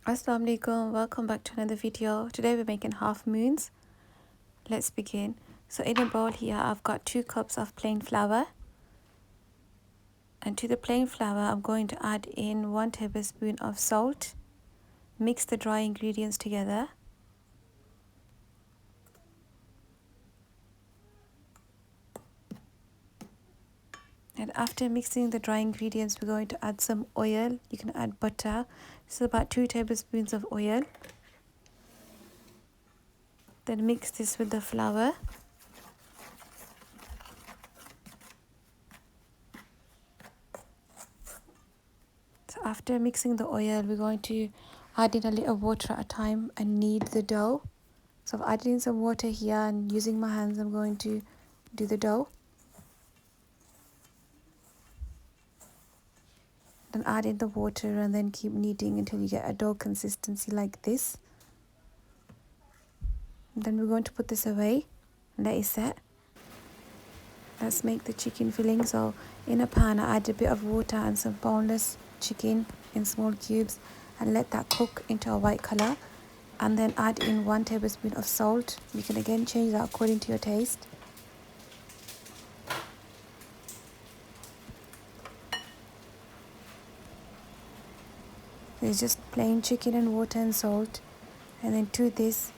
Assalamu alaikum, welcome back to another video. Today we're making half moons. Let's begin. So in a bowl here I've got 2 cups of plain flour, and to the plain flour I'm going to add in 1 tablespoon of salt. Mix the dry ingredients together. And after mixing the dry ingredients, we're going to add some oil. You can add butter. This is about 2 tablespoons of oil. Then mix this with the flour. So after mixing the oil, we're going to add in a little water at a time and knead the dough. So I've added in some water here, and using my hands I'm going to do the dough. Then add in the water and then keep kneading until you get a dough consistency like this. And then we're going to put this away and let it set. Let's make the chicken filling. So in a pan I add a bit of water and some boneless chicken in small cubes and let that cook into a white color, and then add in 1 tablespoon of salt. You can again change that according to your taste. It's just plain chicken and water and salt. And then to this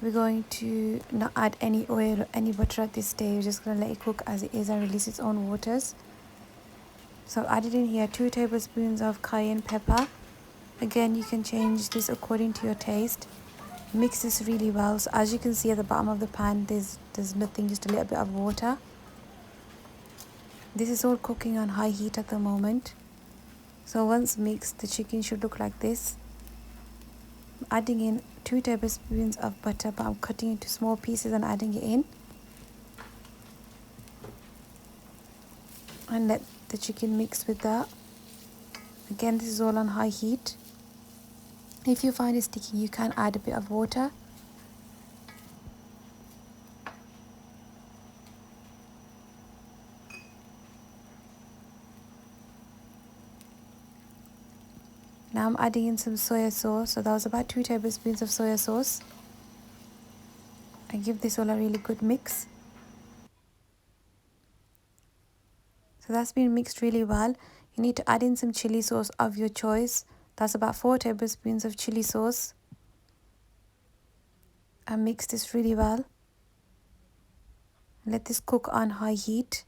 we're going to not add any oil or any butter at this stage. We're just going to let it cook as it is and release its own waters. So I've added in here 2 tablespoons of cayenne pepper. Again, you can change this according to your taste. Mix this really well. So as you can see at the bottom of the pan, there's nothing, just a little bit of water. This is all cooking on high heat at the moment. So once mixed, the chicken should look like this. I'm adding in 2 tablespoons of butter, but I'm cutting into small pieces and adding it in. And let the chicken mix with that. Again, this is all on high heat. If you find it sticky, you can add a bit of water. Now I'm adding in some soya sauce. So that was about 2 tablespoons of soya sauce. And give this all a really good mix. So that's been mixed really well. You need to add in some chili sauce of your choice. That's about 4 tablespoons of chili sauce. And mix this really well. Let this cook on high heat.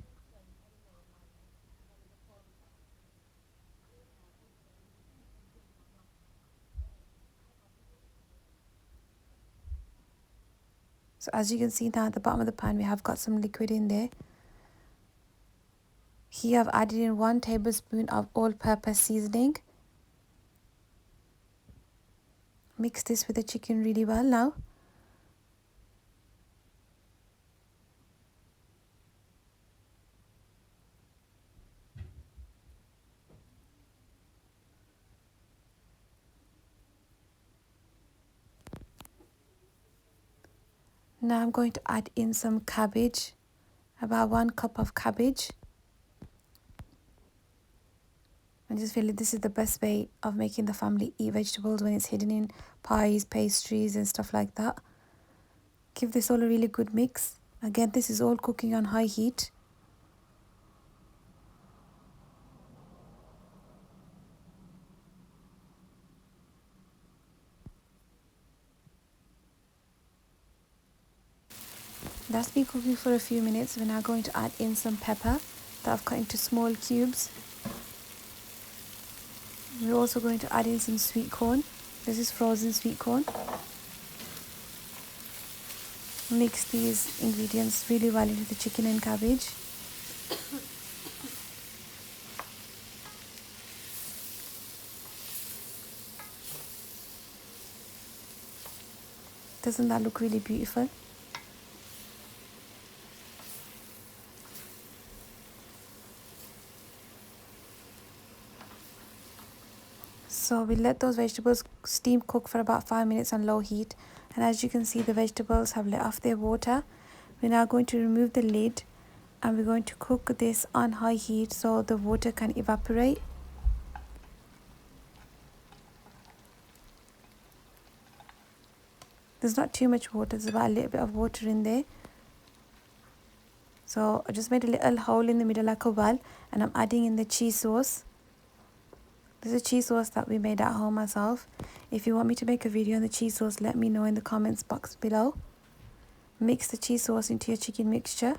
So as you can see now at the bottom of the pan, we have got some liquid in there. Here I've added in 1 tablespoon of all-purpose seasoning. Mix this with the chicken really well now. Now I'm going to add in some cabbage, about 1 cup of cabbage. I just feel like this is the best way of making the family eat vegetables, when it's hidden in pies, pastries and stuff like that. Give this all a really good mix. Again, this is all cooking on high heat. That's been cooking for a few minutes. We're now going to add in some pepper that I've cut into small cubes. We're also going to add in some sweet corn. This is frozen sweet corn. Mix these ingredients really well into the chicken and cabbage. Doesn't that look really beautiful? So we let those vegetables steam cook for about 5 minutes on low heat. And as you can see, the vegetables have let off their water. We're now going to remove the lid and we're going to cook this on high heat so the water can evaporate. There's not too much water, there's about a little bit of water in there. So I just made a little hole in the middle like a well, and I'm adding in the cheese sauce. This is a cheese sauce that we made at home myself. If you want me to make a video on the cheese sauce, let me know in the comments box below. Mix the cheese sauce into your chicken mixture.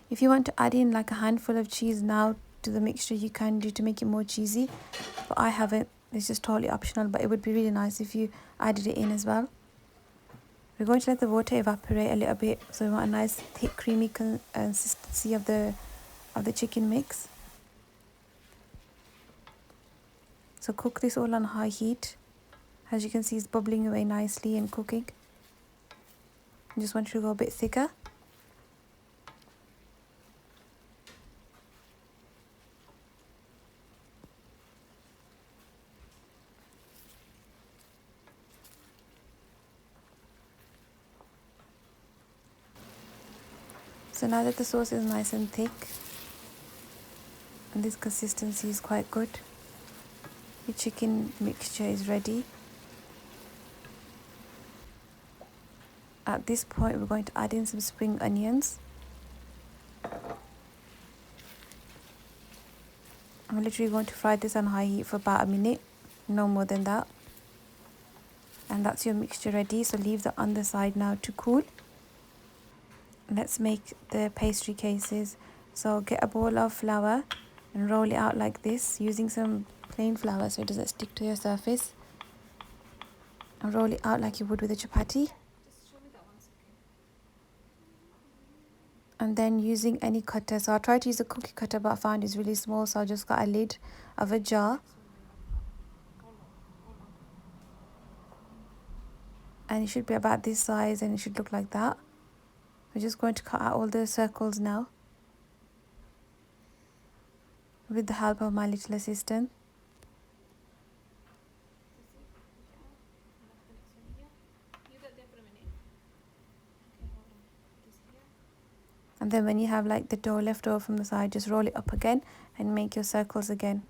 If you want to add in like a handful of cheese now to the mixture, you can do to make it more cheesy. But I haven't. It's just totally optional, but it would be really nice if you added it in as well. We're going to let the water evaporate a little bit, so we want a nice thick creamy consistency of the chicken mix. So cook this all on high heat. As you can see, it's bubbling away nicely and cooking. I just want it to go a bit thicker. So now that the sauce is nice and thick, and this consistency is quite good, your chicken mixture is ready. At this point, we're going to add in some spring onions. I'm literally going to fry this on high heat for about a minute, no more than that. And that's your mixture ready, so leave that on the side now to cool. Let's make the pastry cases. So get a bowl of flour and roll it out like this, using some plain flour so it doesn't stick to your surface. And roll it out like you would with a chapati. And then using any cutter. So I tried to use a cookie cutter, but I found it's really small, so I just got a lid of a jar. And it should be about this size, and it should look like that. We're just going to cut out all the circles now with the help of my little assistant. And then when you have like the dough left over from the side, just roll it up again and make your circles again.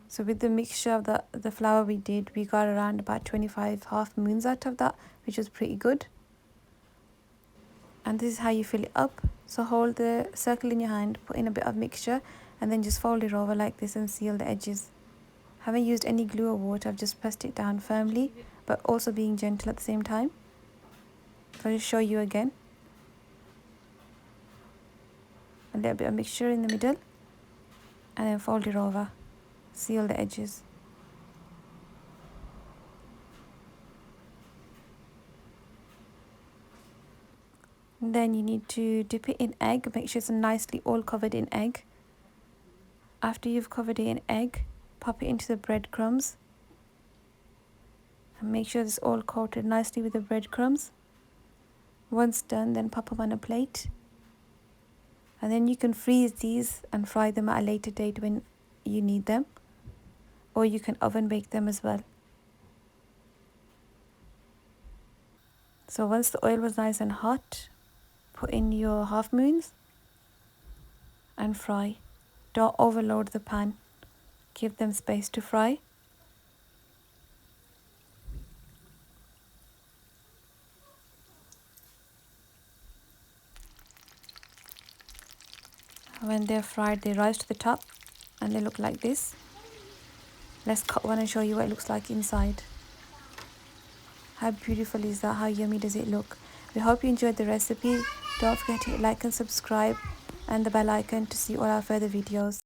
So with the mixture of the flour we did, we got around about 25 half moons out of that, which was pretty good. And this is how you fill it up. So hold the circle in your hand, put in a bit of mixture, and then just fold it over like this and seal the edges. Haven't used any glue or water, I've just pressed it down firmly, but also being gentle at the same time. So I'll just show you again. A little bit of mixture in the middle, and then fold it over. Seal the edges. And then you need to dip it in egg. Make sure it's nicely all covered in egg. After you've covered it in egg, pop it into the breadcrumbs. And make sure it's all coated nicely with the breadcrumbs. Once done, then pop them on a plate. And then you can freeze these and fry them at a later date when you need them. Or you can oven bake them as well. So once the oil was nice and hot, put in your half moons and fry. Don't overload the pan. Give them space to fry. When they're fried, they rise to the top and they look like this. Let's cut one and show you what it looks like inside. How beautiful is that? How yummy does it look? We hope you enjoyed the recipe. Don't forget to hit like and subscribe and the bell icon to see all our further videos.